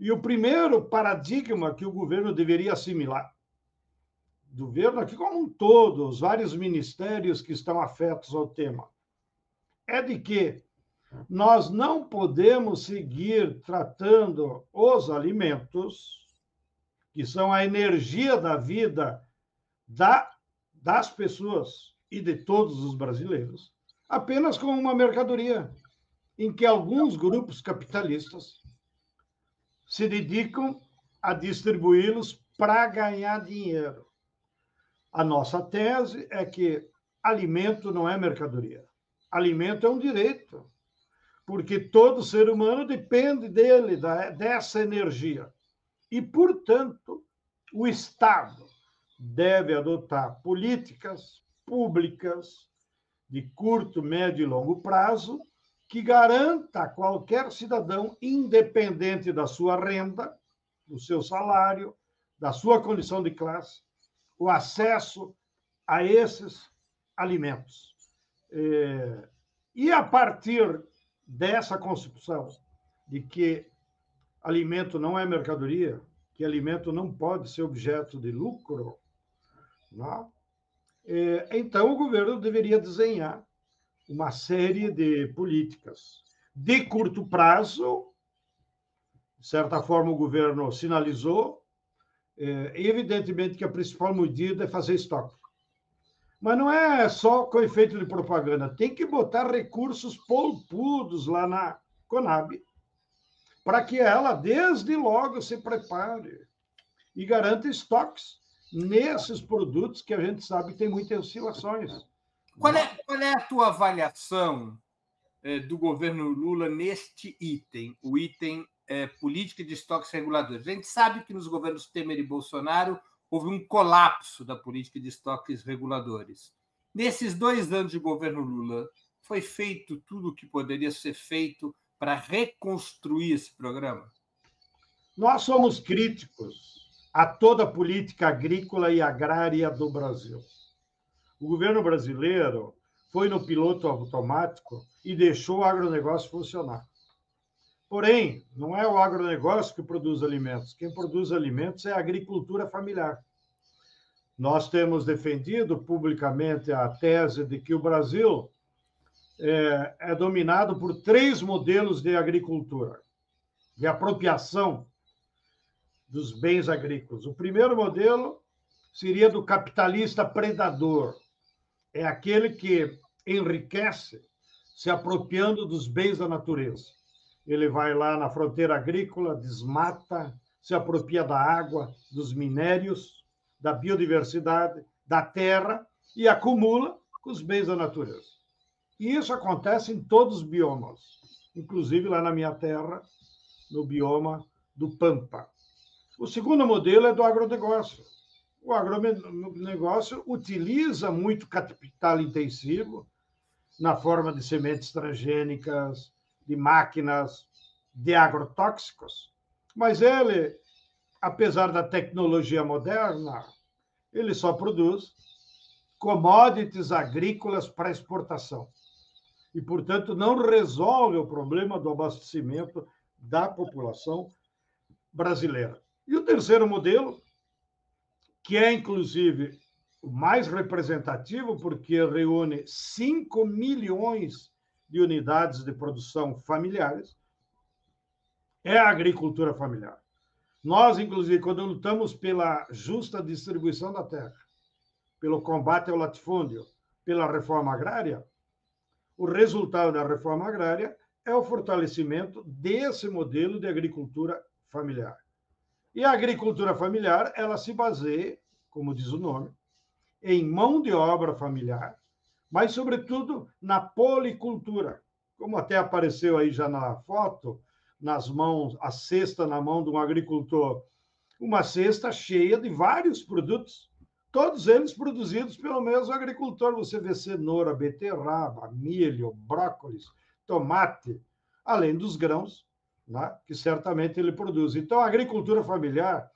E o primeiro paradigma que o governo deveria assimilar, do governo aqui como um todo, os vários ministérios que estão afetos ao tema, é de que nós não podemos seguir tratando os alimentos, que são a energia da vida das pessoas e de todos os brasileiros, apenas como uma mercadoria, em que alguns grupos capitalistas se dedicam a distribuí-los para ganhar dinheiro. A nossa tese é que alimento não é mercadoria. Alimento é um direito, porque todo ser humano depende dele, dessa energia. E, portanto, o Estado deve adotar políticas públicas de curto, médio e longo prazo que garanta a qualquer cidadão, independente da sua renda, do seu salário, da sua condição de classe, o acesso a esses alimentos. E a partir dessa concepção de que alimento não é mercadoria, que alimento não pode ser objeto de lucro, não? Então o governo deveria desenhar uma série de políticas de curto prazo. De certa forma, o governo sinalizou, evidentemente que a principal medida é fazer estoque. Mas não é só com efeito de propaganda, tem que botar recursos polpudos lá na Conab, para que ela, desde logo, se prepare e garanta estoques nesses produtos que a gente sabe que tem muitas oscilações. Qual é a tua avaliação do governo Lula neste item, o item política de estoques reguladores? A gente sabe que nos governos Temer e Bolsonaro houve um colapso da política de estoques reguladores. Nesses 2 anos de governo Lula, foi feito tudo o que poderia ser feito para reconstruir esse programa? Nós somos críticos a toda a política agrícola e agrária do Brasil. O governo brasileiro foi no piloto automático e deixou o agronegócio funcionar. Porém, não é o agronegócio que produz alimentos. Quem produz alimentos é a agricultura familiar. Nós temos defendido publicamente a tese de que o Brasil é dominado por 3 modelos de agricultura, de apropriação dos bens agrícolas. O primeiro modelo seria do capitalista predador. É aquele que enriquece se apropriando dos bens da natureza. Ele vai lá na fronteira agrícola, desmata, se apropria da água, dos minérios, da biodiversidade, da terra e acumula os bens da natureza. E isso acontece em todos os biomas, inclusive lá na minha terra, no bioma do Pampa. O segundo modelo é do agronegócio. O agronegócio utiliza muito capital intensivo na forma de sementes transgênicas, de máquinas, de agrotóxicos, mas ele, apesar da tecnologia moderna, ele só produz commodities agrícolas para exportação. E, portanto, não resolve o problema do abastecimento da população brasileira. E o terceiro modelo, que é, inclusive, o mais representativo, porque reúne 5 milhões de unidades de produção familiares, é a agricultura familiar. Nós, inclusive, quando lutamos pela justa distribuição da terra, pelo combate ao latifúndio, pela reforma agrária, o resultado da reforma agrária é o fortalecimento desse modelo de agricultura familiar. E a agricultura familiar, ela se baseia, como diz o nome, em mão de obra familiar, mas, sobretudo, na policultura. Como até apareceu aí já na foto, nas mãos, a cesta na mão de um agricultor, uma cesta cheia de vários produtos, todos eles produzidos pelo mesmo agricultor. Você vê cenoura, beterraba, milho, brócolis, tomate, além dos grãos, né, que certamente ele produz. Então, a agricultura familiar,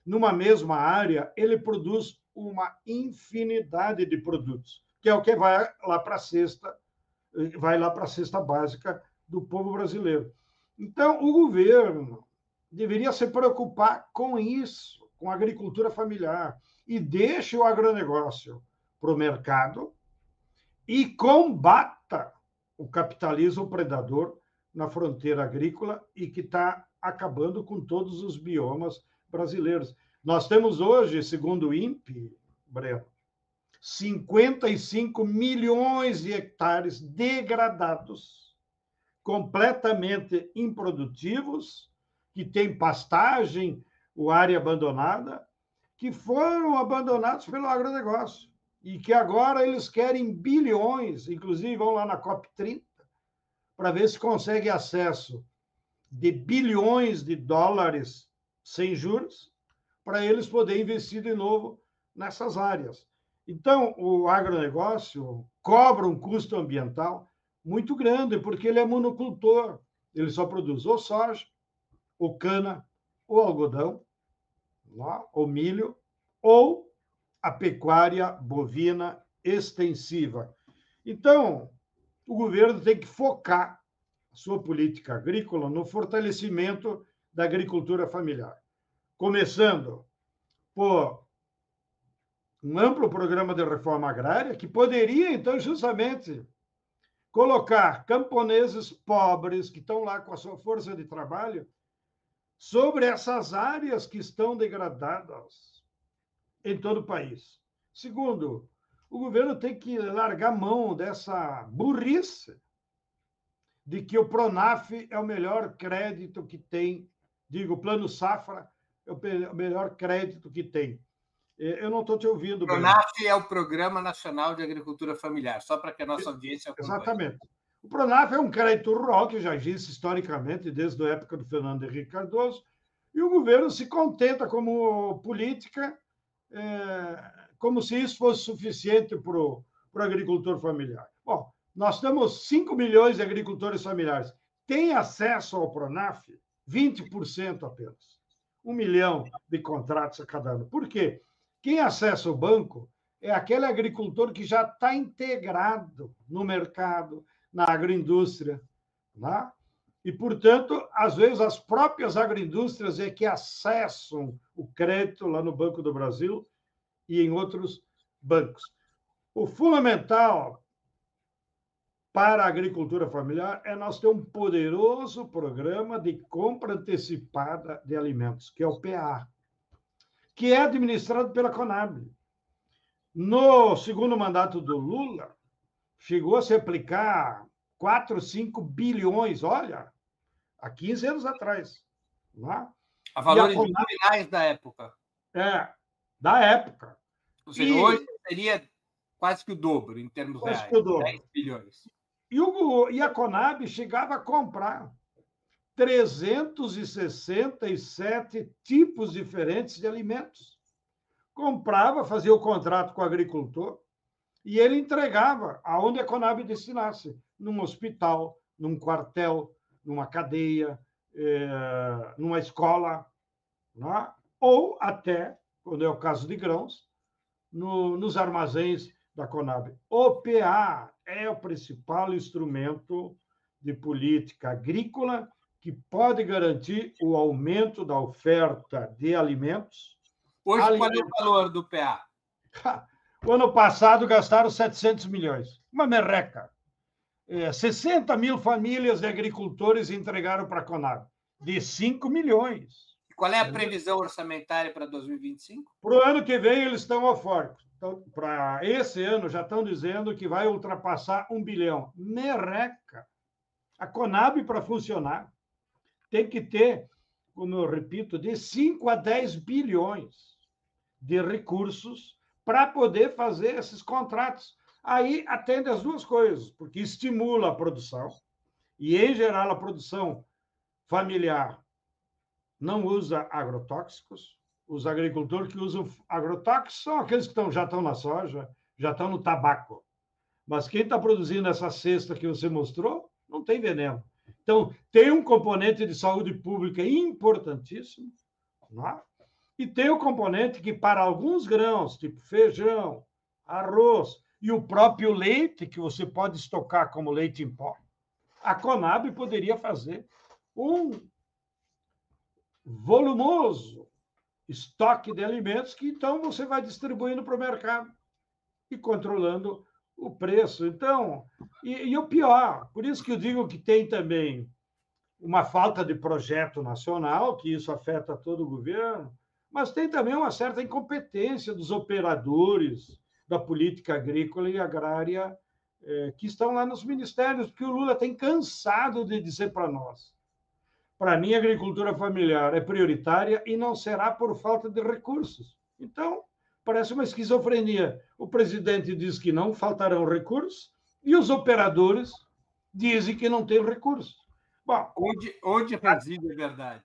numa mesma área, ele produz uma infinidade de produtos, que é o que vai lá para a cesta básica do povo brasileiro. Então, o governo deveria se preocupar com isso, com a agricultura familiar, e deixe o agronegócio para o mercado e combata o capitalismo predador na fronteira agrícola e que está acabando com todos os biomas brasileiros. Nós temos hoje, segundo o INPE, Breno, 55 milhões de hectares degradados, completamente improdutivos, que têm pastagem ou área abandonada, que foram abandonados pelo agronegócio e que agora eles querem bilhões, inclusive vão lá na COP30, para ver se consegue acesso de bilhões de dólares sem juros, para eles poderem investir de novo nessas áreas. Então, o agronegócio cobra um custo ambiental muito grande, porque ele é monocultor. Ele só produz ou soja, ou cana, ou algodão, ou milho, ou a pecuária bovina extensiva. Então, o governo tem que focar a sua política agrícola no fortalecimento da agricultura familiar, começando por um amplo programa de reforma agrária que poderia, então, justamente colocar camponeses pobres que estão lá com a sua força de trabalho sobre essas áreas que estão degradadas em todo o país. Segundo, o governo tem que largar mão dessa burrice de que o Pronaf é o melhor crédito que tem, digo, o Plano Safra é o melhor crédito que tem. Eu não estou te ouvindo. O Pronaf é o Programa Nacional de Agricultura Familiar, só para que a nossa audiência acompanhe. Exatamente. O Pronaf é um crédito rural que já existe historicamente, desde a época do Fernando Henrique Cardoso, e o governo se contenta como política, como se isso fosse suficiente para o agricultor familiar. Bom, nós temos 5 milhões de agricultores familiares. Tem acesso ao Pronaf 20% apenas. 1 milhão de contratos a cada ano. Por quê? Quem acessa o banco é aquele agricultor que já está integrado no mercado, na agroindústria. Né? E, portanto, às vezes as próprias agroindústrias é que acessam o crédito lá no Banco do Brasil e em outros bancos. O fundamental para a agricultura familiar é nós ter um poderoso programa de compra antecipada de alimentos, que é o PA, que é administrado pela Conab. No segundo mandato do Lula, chegou a se aplicar 4, 5 bilhões, olha, há 15 anos atrás. Né? A valores nominais da época. Da época. Ou seja, hoje seria quase que o dobro, em termos reais. 10 bilhões. E a Conab chegava a comprar 367 tipos diferentes de alimentos. Comprava, fazia o contrato com o agricultor e ele entregava aonde a Conab destinasse, num hospital, num quartel, numa cadeia, numa escola, né? Ou até, quando é o caso de grãos, nos armazéns da Conab. O PA é o principal instrumento de política agrícola que pode garantir o aumento da oferta de alimentos. Hoje, qual é o valor do PA? O ano passado gastaram 700 milhões. Uma merreca. 60 mil famílias de agricultores entregaram para a Conab, de 5 milhões. Qual é a previsão orçamentária para 2025? Para o ano que vem, eles estão eufóricos. Então, para esse ano, já estão dizendo que vai ultrapassar 1 bilhão. Merreca. A Conab, para funcionar, tem que ter, como eu repito, de 5 a 10 bilhões de recursos para poder fazer esses contratos. Aí atende as duas coisas, porque estimula a produção, e, em geral, a produção familiar não usa agrotóxicos. Os agricultores que usam agrotóxicos são aqueles que já estão na soja, já estão no tabaco. Mas quem está produzindo essa cesta que você mostrou, não tem veneno. Então, tem um componente de saúde pública importantíssimo, né? E tem o componente que, para alguns grãos, tipo feijão, arroz e o próprio leite, que você pode estocar como leite em pó, a Conab poderia fazer volumoso estoque de alimentos que então você vai distribuindo para o mercado e controlando o preço. Então, e o pior, por isso que eu digo que tem também uma falta de projeto nacional, que isso afeta todo o governo, mas tem também uma certa incompetência dos operadores da política agrícola e agrária que estão lá nos ministérios, porque o Lula tem cansado de dizer para nós: para mim, a agricultura familiar é prioritária e não será por falta de recursos. Então, parece uma esquizofrenia. O presidente diz que não faltarão recursos e os operadores dizem que não tem recursos. Bom, onde reside a verdade?